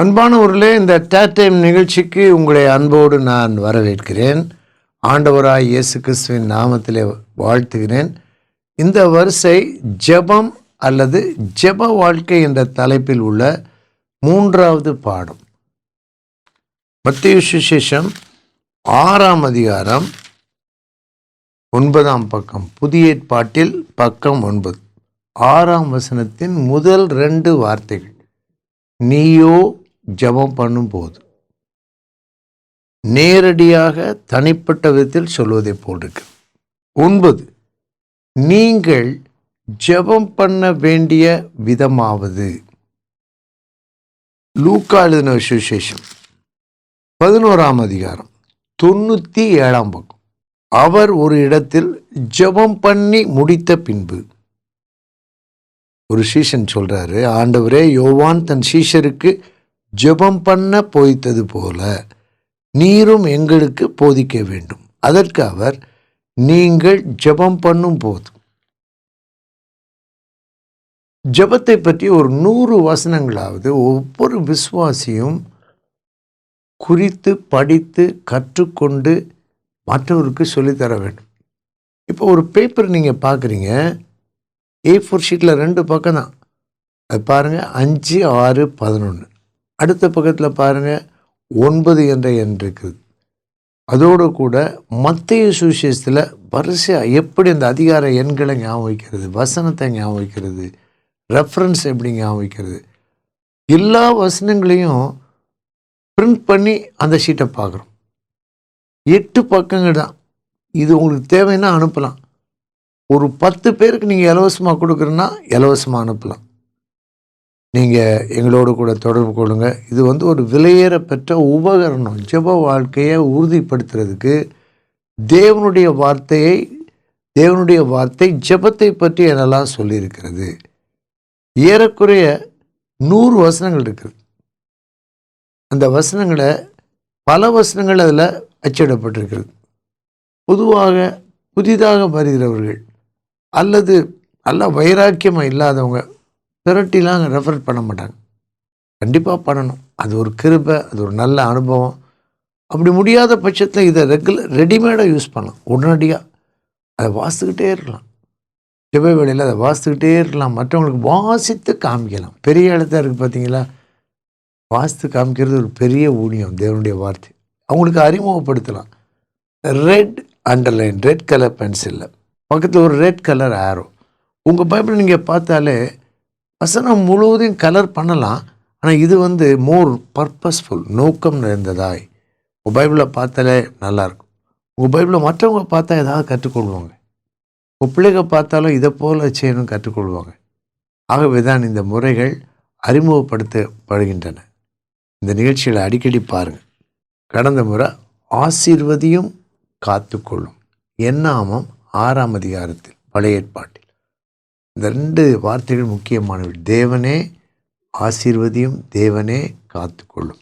அன்பானவர்களே, இந்த date time நிகழ்ச்சிக்கு உங்களை அன்போடு நான் வரவேற்கிறேன். ஆண்டவராய் இயேசு கிறிஸ்துவின் நாமத்திலே வாழ்த்துகிறேன். இந்த வரிசை ஜெபம் அல்லது ஜெப வாழ்க்கை என்ற தலைப்பில் உள்ள 3வது பாடம். மத்தேயு சுவிசேஷம் 6ஆம் அதிகாரம் 9ஆம் பக்கம், புதிய ஏற்பாட்டில் பக்கம் 9, 6ஆம் வசனத்தின் முதல் 2 வார்த்தைகள். நீயோ ஜெபம் பண்ணும் போது, நேரடியாக தனிப்பட்ட விதத்தில் சொல்வதை போல் இருக்கு. 9, நீங்கள் ஜெபம் பண்ண வேண்டிய விதமாவது. லூக்கா எழுதின சுவிசேஷம் 11ஆம் அதிகாரம் 97ஆம் பக்கம். அவர் ஒரு இடத்தில் ஜெபம் பண்ணி முடித்த பின்பு ஒரு சீஷன் சொல்றாரு, ஆண்டவரே, யோவான் தன் சீஷருக்கு ஜெபம் பண்ண போதித்தது போல நீரும் எங்களுக்கு போதிக்க வேண்டும். அதற்கு அவர், நீங்கள் ஜெபம் பண்ணும் போது. ஜெபத்தை பற்றி ஒரு 100 வசனங்களாவது ஒவ்வொரு விசுவாசியும் குறித்து படித்து கற்றுக்கொண்டு மற்றவருக்கு சொல்லித்தர வேண்டும். இப்போ ஒரு பேப்பர் நீங்கள் பார்க்குறீங்க, A4 ஷீட்டில் 2 பக்கம் தான். அது பாருங்கள், 5, 6, 11. அடுத்த பக்கத்தில் பாருங்கள், 9 என்ற எண் இருக்குது. அதோடு கூட மத்தேயு சுவிசேஷத்தில் வரிசையாக எப்படி அந்த அதிகார எண்களை ஞாபகம் வைக்கிறது, வசனத்தை ஞாபகம் வைக்கிறது, ரெஃபரன்ஸ் எப்படி ஞாபகம் வைக்கிறது, எல்லா வசனங்களையும் பிரிண்ட் பண்ணி அந்த ஷீட்டை பார்க்குறோம். 8 பக்கங்கள் தான். இது உங்களுக்கு தேவைன்னா அனுப்பலாம். ஒரு 10 பேருக்கு நீங்கள் இலவசமாக கொடுக்குறேன்னா இலவசமாக அனுப்பலாம். நீங்கள் எங்களோடு கூட தொடர்பு கொள்ளுங்க. இது ஒரு விலையேற பெற்ற உபகரணம். ஜெப வாழ்க்கையை உறுதிப்படுத்துறதுக்கு தேவனுடைய வார்த்தை ஜெபத்தை பற்றி என்னெல்லாம் சொல்லியிருக்கிறது. ஏறக்குறைய 100 வசனங்கள் இருக்குது. அந்த வசனங்களை பல வசனங்கள் அதில் அச்சிடப்பட்டிருக்கிறது. பொதுவாக புதிதாக வருகிறவர்கள் அல்லது நல்ல வைராக்கியமாக இல்லாதவங்க திரட்டிலாம் ரெஃபர் பண்ண மாட்டாங்க. கண்டிப்பாக பண்ணணும். அது ஒரு கிருபை, அது ஒரு நல்ல அனுபவம். அப்படி முடியாத பட்சத்தில் இதை ரெடிமேடாக யூஸ் பண்ணலாம். உடனடியாக அதை வாசித்துக்கிட்டே இருக்கலாம். ஜெப வேளையில் அதை வாசித்துக்கிட்டே இருக்கலாம். மற்றவங்களுக்கு வாசித்து காமிக்கலாம். பெரிய இடத்துல இருக்குது பார்த்தீங்களா, வாசித்து காமிக்கிறது ஒரு பெரிய ஊழியம். தேவனுடைய வார்த்தை அவங்களுக்கு அறிமுகப்படுத்தலாம். ரெட் அண்டர்லைன், ரெட் கலர் பென்சிலில் பக்கத்தில் ஒரு ரெட் கலர் ஆரோ. உங்கள் பைபிள் நீங்கள் பார்த்தாலே வசனம் முழுவதையும் கலர் பண்ணலாம். ஆனால் இது மோர் பர்பஸ்ஃபுல், நோக்கம் நிறைந்ததாய். உங்கள் பைபிளில் பார்த்தாலே நல்லாயிருக்கும். உங்கள் பைபிளில் மற்றவங்க பார்த்தா ஏதாவது கற்றுக்கொள்வாங்க. உங்கள் பிள்ளைங்க பார்த்தாலும் இதை போல் செய்யணும் கற்றுக்கொள்வாங்க. ஆகவே தான் இந்த முறைகள் அறிமுகப்படுத்தப்படுகின்றன. இந்த நிகழ்ச்சிகளை அடிக்கடி பாருங்கள். கடந்த முறை ஆசீர்வதியும் காத்துக்கொள்ளும் என்னாமம் 6ஆம் அதிகாரத்தில் பழைய ஏற்பாட்டில் இந்த 2 வார்த்தைகள் முக்கியமானவை. தேவனே ஆசீர்வதியும், தேவனே காத்துக்கொள்ளும்.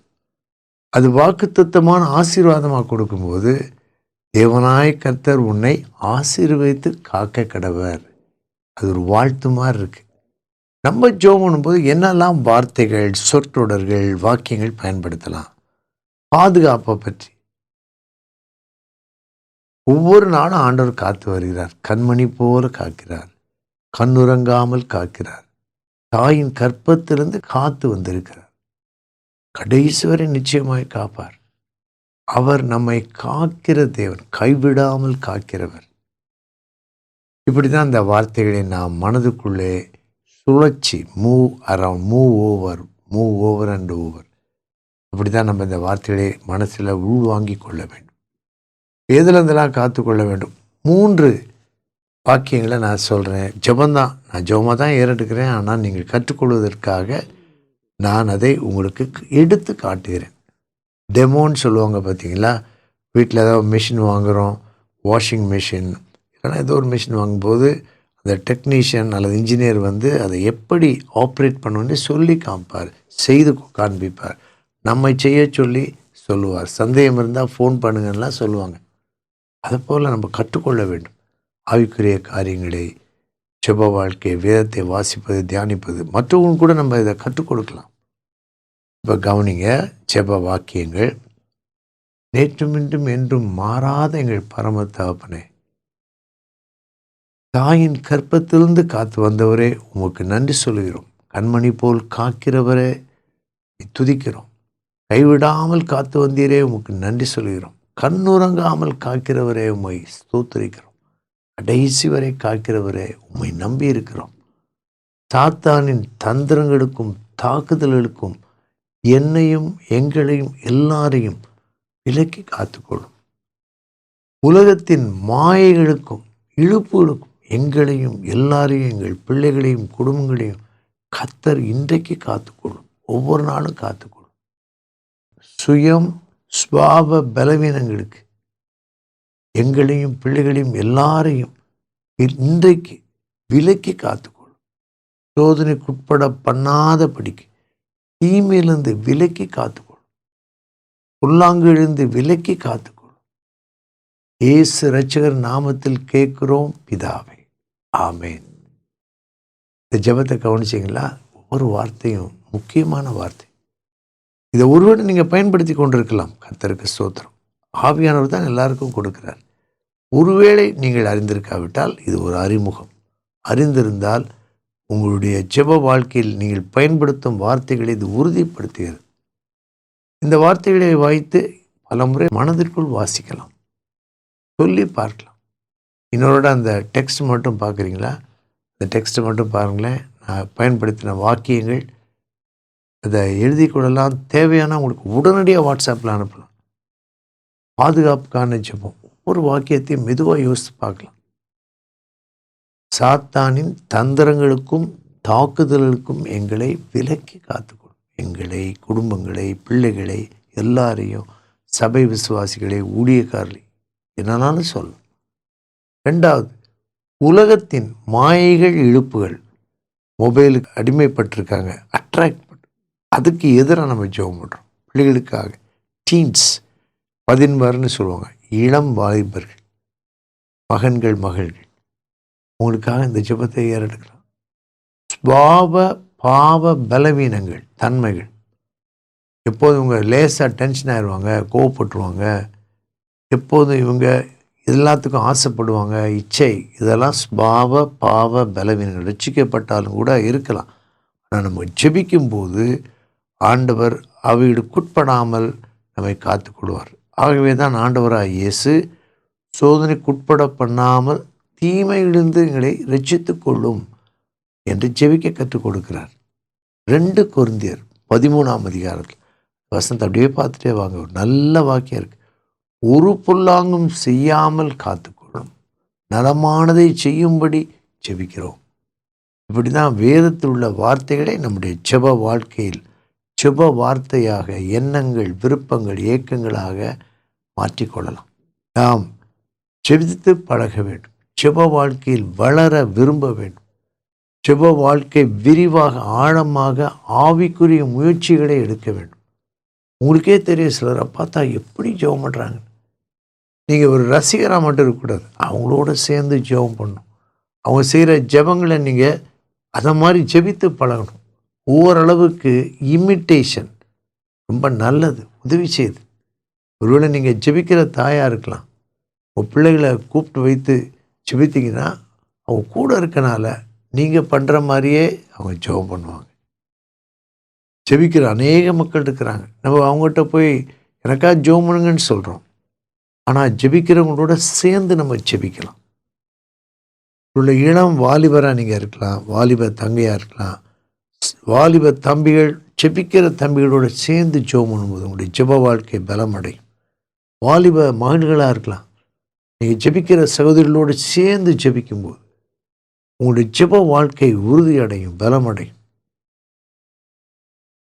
அது வாக்குத்தத்தமான ஆசீர்வாதமாக கொடுக்கும்போது, தேவனாய் கர்த்தர் உன்னை ஆசீர்வதித்து காக்க கடவர். அது ஒரு வாழ்த்து மாதிரி இருக்கு. நம்ம ஜெபம் பண்ணும்போது என்னெல்லாம் வார்த்தைகள், சொற்றொடர்கள், வாக்கியங்கள் பயன்படுத்தலாம். பாதுகாப்பை பற்றி ஒவ்வொரு நாளும் ஆண்டவர் காத்து வருகிறார். கண்மணி போல காக்கிறார், கண்ணுறங்காமல் காக்கிறார். தாயின் கற்பத்திலிருந்து காத்து வந்திருக்கிறார். கடைசி வரை நிச்சயமாய் காப்பார். அவர் நம்மை காக்கிற தேவன், கைவிடாமல் காக்கிறவர். இப்படி தான் இந்த வார்த்தைகளை நாம் மனதுக்குள்ளே சுழற்சி, move around, move over and over. அப்படி தான் நம்ம இந்த வார்த்தைகளை மனசில் உள்வாங்கி கொள்ள வேண்டும். எதுலேருந்தெல்லாம் காத்து கொள்ள வேண்டும்? 3 வாக்கியங்களை நான் சொல்கிறேன். ஜெபந்தான், நான் ஜெபமாக தான் ஏறெடுக்கிறேன். ஆனால் நீங்கள் கற்றுக்கொள்வதற்காக நான் அதை உங்களுக்கு எடுத்து காட்டுகிறேன். டெமோன்னு சொல்லுவாங்க பார்த்தீங்களா. வீட்டில் ஏதாவது மிஷின் வாங்குகிறோம், வாஷிங் மிஷின் இல்லைனா ஏதோ ஒரு மிஷின் வாங்கும்போது அந்த டெக்னீஷியன் அல்லது இன்ஜினியர் அதை எப்படி ஆப்ரேட் பண்ணணுன்னு சொல்லி காமிப்பார், செய்து காண்பிப்பார். நம்மை செய்ய சொல்லி சொல்லுவார். சந்தேகம் இருந்தால் ஃபோன் பண்ணுங்கன்னெலாம் சொல்லுவாங்க. அதுபோல் நம்ம கற்றுக்கொள்ள வேண்டும். ஆவிக்குரிய காரியங்களை, ஜெப வாழ்க்கை, வேதத்தை வாசிப்பது, தியானிப்பது, மற்றவங்க கூட நம்ம இதை கற்றுக் கொடுக்கலாம். இப்போ கவனிங்க, ஜெப வாக்கியங்கள். நேற்றும் இன்றும் என்றும் மாறாத எங்கள் பரம தகப்பனே, தாயின் கற்பத்திலிருந்து காத்து வந்தவரே, உமக்கு நன்றி சொல்கிறோம். கண்மணி போல் காக்கிறவரே துதிக்கிறோம். கைவிடாமல் காத்து வந்தீரே, உமக்கு நன்றி சொல்கிறோம். கண்ணுறங்காமல் காக்கிறவரே, உம்மை ஸ்தோத்திரிக்கிறோம். கடைசி வரை காக்கிறவரே, உம்மை நம்பி இருக்கிறோம். சாத்தானின் தந்திரங்களுக்கும் தாக்குதல்களுக்கும் என்னையும் எங்களையும் எல்லாரையும் விலக்கி காத்துக்கொள்ளும். உலகத்தின் மாயைகளுக்கும் இழுப்புகளுக்கும் எங்களையும் எல்லாரையும் எங்கள் பிள்ளைகளையும் குடும்பங்களையும் கர்த்தர் இன்றைக்கு காத்துக்கொள்ளும். ஒவ்வொரு நாளும் காத்துக்கொள்ளும். சுயம் சுபாவ பலவீனங்களுக்கு எங்களையும் பிள்ளைகளையும் எல்லாரையும் இன்றைக்கு விலக்கி காத்துக்கொள்ளும். சோதனைக்குட்பட பண்ணாதபடிக்கு தீமையிலிருந்து விலக்கி காத்துக்கொள்ளும். புல்லாங்கிலிருந்து விலக்கி காத்துக்கொள்ளும். இயேசு இரட்சகர் நாமத்தில் கேட்கிறோம் பிதாவே, ஆமேன். இந்த ஜெபத்தை கவனிச்சிங்களா? ஒவ்வொரு வார்த்தையும் முக்கியமான வார்த்தை. இதை ஒருவேளை நீங்கள் பயன்படுத்தி கொண்டிருக்கலாம். கர்த்தருக்கு ஸ்தோத்திரம். ஆவியானவர் தான் எல்லாருக்கும் கொடுக்கிறார். ஒருவேளை நீங்கள் அறிந்திருக்காவிட்டால் இது ஒரு அறிமுகம். அறிந்திருந்தால் உங்களுடைய ஜெப வாழ்க்கையில் நீங்கள் பயன்படுத்தும் வார்த்தைகளை இது உறுதிப்படுத்துகிறது. இந்த வார்த்தைகளை வைத்து பல முறை மனதிற்குள் வாசிக்கலாம், சொல்லி பார்க்கலாம். இன்னொரு அந்த டெக்ஸ்ட் மட்டும் பார்க்குறீங்களா? அந்த டெக்ஸ்ட்டை மட்டும் பாருங்களேன். நான் பயன்படுத்தின வாக்கியங்கள் அதை எழுதி கொள்ளலாம். தேவையான உங்களுக்கு உடனடியாக வாட்ஸ்அப்பில் அனுப்பலாம். பாதுகாப்புக்கான ஜெபம். ஒவ்வொரு வாக்கியத்தையும் மெதுவாக யோசித்து பார்க்கலாம். சாத்தானின் தந்திரங்களுக்கும் தாக்குதல்களுக்கும் எங்களை விலக்கி காத்துக்கொள்ளும். எங்களை, குடும்பங்களை, பிள்ளைகளை, எல்லாரையும், சபை விசுவாசிகளை, ஊழியக்காரர்களை, என்னன்னாலும் சொல்லும். ரெண்டாவது, உலகத்தின் மாயைகள் இழுப்புகள். மொபைலுக்கு அடிமைப்பட்டிருக்காங்க, அட்ராக்ட் பண்ண, அதுக்கு எதிராக நம்ம ஜெபம் பண்ணுறோம். பிள்ளைகளுக்காக டீன்ஸ் 16 சொல்லுவாங்க, இளம் வாலிபர்கள், மகன்கள், மகள்கள், உங்களுக்காக இந்த ஜெபத்தை ஏறெடுக்கலாம். ஸ்வாப பாவ பலவீனங்கள், தன்மைகள். எப்போதும் இவங்க லேசாக டென்ஷன் ஆயிடுவாங்க, கோவப்பட்டுருவாங்க, எப்போதும் இவங்க எல்லாத்துக்கும் ஆசைப்படுவாங்க, இச்சை, இதெல்லாம் ஸ்வாப பாவ பலவீனங்கள். ரட்சிக்கப்பட்டாலும் கூட இருக்கலாம். ஆனால் நம்ம ஜெபிக்கும்போது ஆண்டவர் அவைகளுக்குட்படாமல் நம்மை காத்துக்கொள்வார். ஆகவே தான் ஆண்டவராக இயேசு சோதனைக்குட்பட பண்ணாமல் தீமையிலிருந்து எங்களை ரட்சித்து கொள்ளும் என்று ஜெபிக்க கற்றுக் கொடுக்கிறார். 2 கொரிந்தியர் 13 வசனத்தை அப்படியே பார்த்துட்டே வாங்க. ஒரு நல்ல வாக்கியம் இருக்குது. ஒரு பொல்லாங்கும் செய்யாமல் காத்துக்கொள்ளும், நலமானதை செய்யும்படி ஜெபிக்கிறோம். இப்படி தான் வேதத்தில் உள்ள வார்த்தைகளை நம்முடைய ஜெப வாழ்க்கையில் ஜெப வார்த்தையாக, எண்ணங்கள், விருப்பங்கள், ஏக்கங்களாக மாற்றிக்கொள்ளலாம். நாம் ஜெபித்து பழக வேண்டும். ஜெப வாழ்க்கையில் வளர விரும்ப வேண்டும். ஜெப வாழ்க்கை விரிவாக, ஆழமாக, ஆவிக்குரிய முயற்சிகளை எடுக்க வேண்டும். உங்களுக்கே தெரியும், சிலரை பார்த்தா எப்படி ஜெபம் பண்ணுறாங்க. நீங்கள் ஒரு ரசிகராக மட்டும் இருக்கக்கூடாது, அவங்களோட சேர்ந்து ஜெபம் பண்ணணும். அவங்க செய்கிற ஜெபங்களை நீங்கள் அதை மாதிரி ஜெபித்து பழகணும். ஓரளவுக்கு இமிட்டேஷன் ரொம்ப நல்லது, உதவி செய்யுது. ஒருவேளை நீங்கள் ஜெபிக்கிற தாயாக இருக்கலாம், உங்கள் பிள்ளைகளை கூப்பிட்டு வைத்து ஜெபித்தீங்கன்னா அவங்க கூட இருக்கனால நீங்கள் பண்ணுற மாதிரியே அவங்க ஜெபம் பண்ணுவாங்க. ஜெபிக்கிற அநேக மக்கள் இருக்கிறாங்க. நம்ம அவங்ககிட்ட போய் எனக்காக ஜெபம் பண்ணுங்கன்னு சொல்கிறோம். ஆனால் ஜெபிக்கிறவங்களோட சேர்ந்து நம்ம ஜெபிக்கலாம். உள்ள இளம் வாலிபராக நீங்கள் இருக்கலாம், வாலிப தங்கையாக இருக்கலாம், வாலிப தம்பிகள் ஜெபிக்கிற தம்பிகளோட சேர்ந்து ஜெபம் பண்ணும்போது உங்களுடைய ஜெப வாழ்க்கை பலமடையும். வாலிப மகன்களாக இருக்கலாம், நீங்கள் ஜெபிக்கிற சகோதரிகளோடு சேர்ந்து ஜெபிக்கும்போது உங்களுடைய ஜெப வாழ்க்கை உறுதியடையும், பலமடையும்.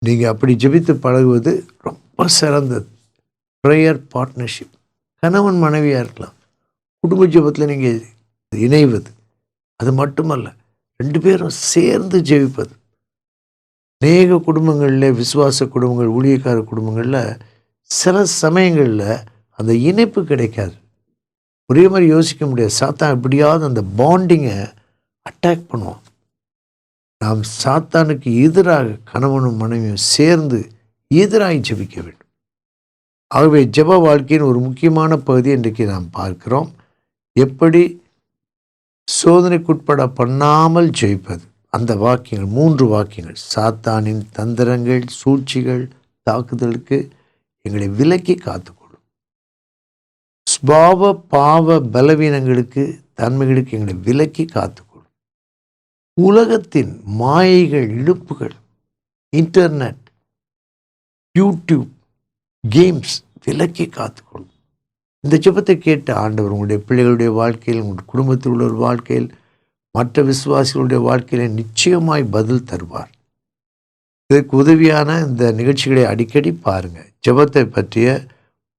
நீங்கள் அப்படி ஜெபித்து பழகுவது ரொம்ப சிறந்தது. Prayer partnership. கணவன் மனைவியாக இருக்கலாம், குடும்ப ஜெபத்தில் நீங்கள் இணைவது. அது மட்டுமல்ல, 2 பேரும் சேர்ந்து ஜெபிப்பது. அநேக குடும்பங்களில், விசுவாச குடும்பங்கள், ஊழியக்கார குடும்பங்களில் சில சமயங்களில் அந்த இணைப்பு கிடைக்காது. ஒரே மாதிரி யோசிக்க முடியாது. சாத்தான் எப்படியாவது அந்த பாண்டிங்கை அட்டாக் பண்ணுவான். நாம் சாத்தானுக்கு எதிராக கணவனும் மனைவியும் சேர்ந்து எதிராய் ஜெபிக்க வேண்டும். ஆகவே ஜெப வாழ்க்கையின் ஒரு முக்கியமான பகுதி இன்றைக்கு நாம் பார்க்கிறோம். எப்படி சோதனைக்குட்பட பண்ணாமல் ஜெயிப்பது. அந்த வாக்கியங்கள் 3 வாக்கியங்கள். சாத்தானின் தந்திரங்கள், சூழ்ச்சிகள், தாக்குதலுக்கு எங்களை விலக்கி காத்துக்கொள்ளும். ஸ்பாவ பாவ பலவீனங்களுக்கு, தன்மைகளுக்கு எங்களை விலக்கி காத்துக்கொள்ளும். உலகத்தின் மாயைகள், இழுப்புகள், இன்டர்நெட், யூடியூப், கேம்ஸ் விலக்கி காத்துக்கொள்ளும். இந்த ஜெபத்தை கேட்ட ஆண்டவர் உங்களுடைய பிள்ளைகளுடைய வாழ்க்கையில், உங்கள் குடும்பத்தில் உள்ள ஒரு வாழ்க்கையில், மற்ற விசுவாசிகளுடைய வாழ்க்கையில் நிச்சயமாய் பதில் தருவார். இதற்கு உதவியான இந்த நிகழ்ச்சிகளை அடிக்கடி பாருங்கள். ஜெபத்தை பற்றிய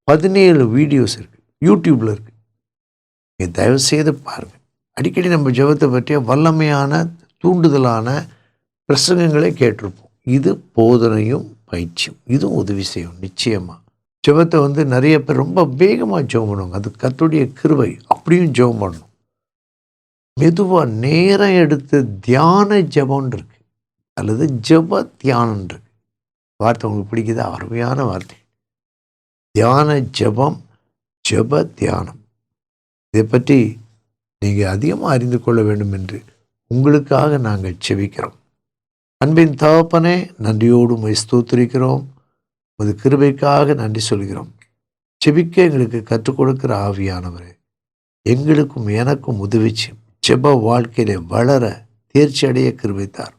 17 வீடியோஸ் இருக்குது, யூடியூப்பில் இருக்குது. நீங்கள் தயவு செய்து பாருங்கள். அடிக்கடி நம்ம ஜெபத்தை பற்றிய வல்லமையான தூண்டுதலான பிரசங்கங்களை கேட்டிருப்போம். இது போதனையும் பயிற்சியும், இதுவும் உதவி செய்யும் நிச்சயமாக. ஜெபத்தை நிறைய பேர் ரொம்ப வேகமாக ஜெபம் பண்ணுவாங்க. அது கர்த்தருடைய கிருபை. அப்படியும் ஜெபம் பண்ணணும். மெதுவாக நேரம் எடுத்து தியான ஜெபம்னு இருக்கு, அல்லது ஜெப தியானம் இருக்கு. வார்த்தை உங்களுக்கு பிடிக்குது? அருமையான வார்த்தை. தியான ஜெபம், ஜெப தியானம். இதை பற்றி நீங்கள் அதிகமாக அறிந்து கொள்ள வேண்டும் என்று உங்களுக்காக நாங்கள் செபிக்கிறோம். அன்பின் தகப்பனே, நன்றியோடு உம்மை ஸ்தோத்திரிக்கிறோம். உமது கிருபைக்காக நன்றி சொல்கிறோம். செபிக்க எங்களுக்கு கற்றுக் கொடுக்கிற ஆவியானவரே, எங்களுக்கும் எனக்கும் உதவிச்சு ஜெப வாழ்க்கையிலே வளர தேர்ச்சி அடைய கிருபைத்தார்.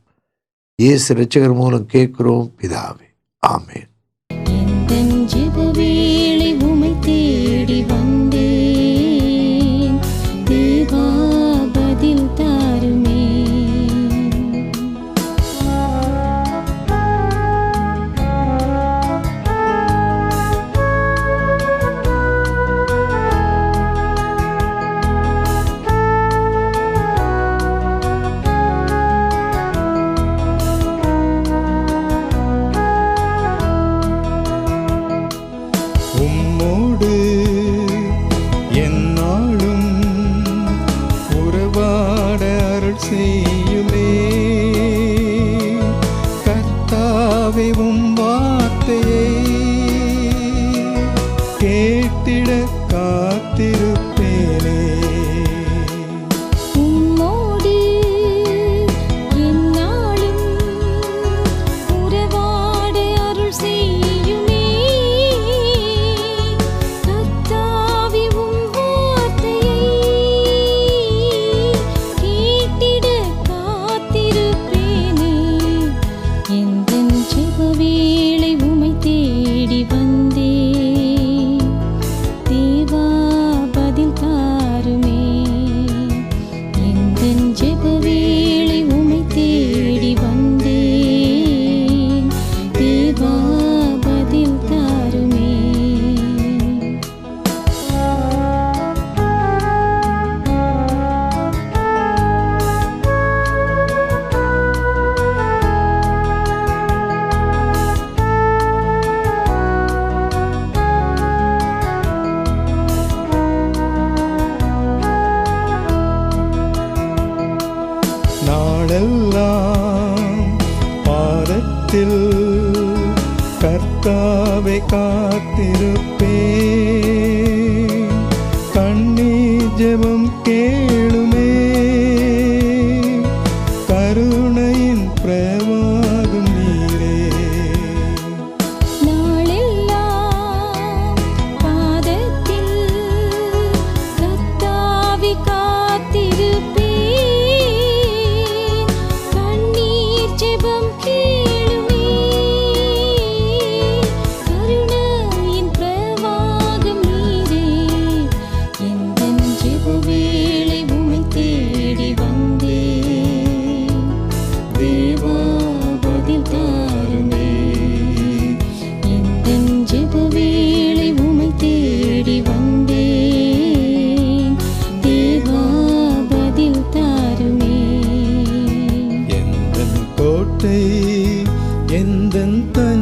இயேசு இரட்சகர் மூலம் கேட்கிறோம் பிதாவே, ஆமென். செய்யுமே கர்த்தாவே, உம் வார்த்தையை கேட்டிட காத்திருப்பேனே. உம்மோடு எந்நாளும் உறவாட அருள் செய்யுமே கர்த்தாவே, உம் வார்த்தையை கேட்டிட காத்திருப்பேனே. எந்தன் ஜெப வேளை உம்மை தேடி வந்தேன். தேவா, பதில் தாருமே. எந்தன் ஜெப வேளை உம்மை தேடி வந்தேன். தேவா, பதில் தாருமே. நாளெல்லாம் பாதத்தில் கர்த்தாவை காத்திருப்பேன். கண்ணீர் ஜெபம்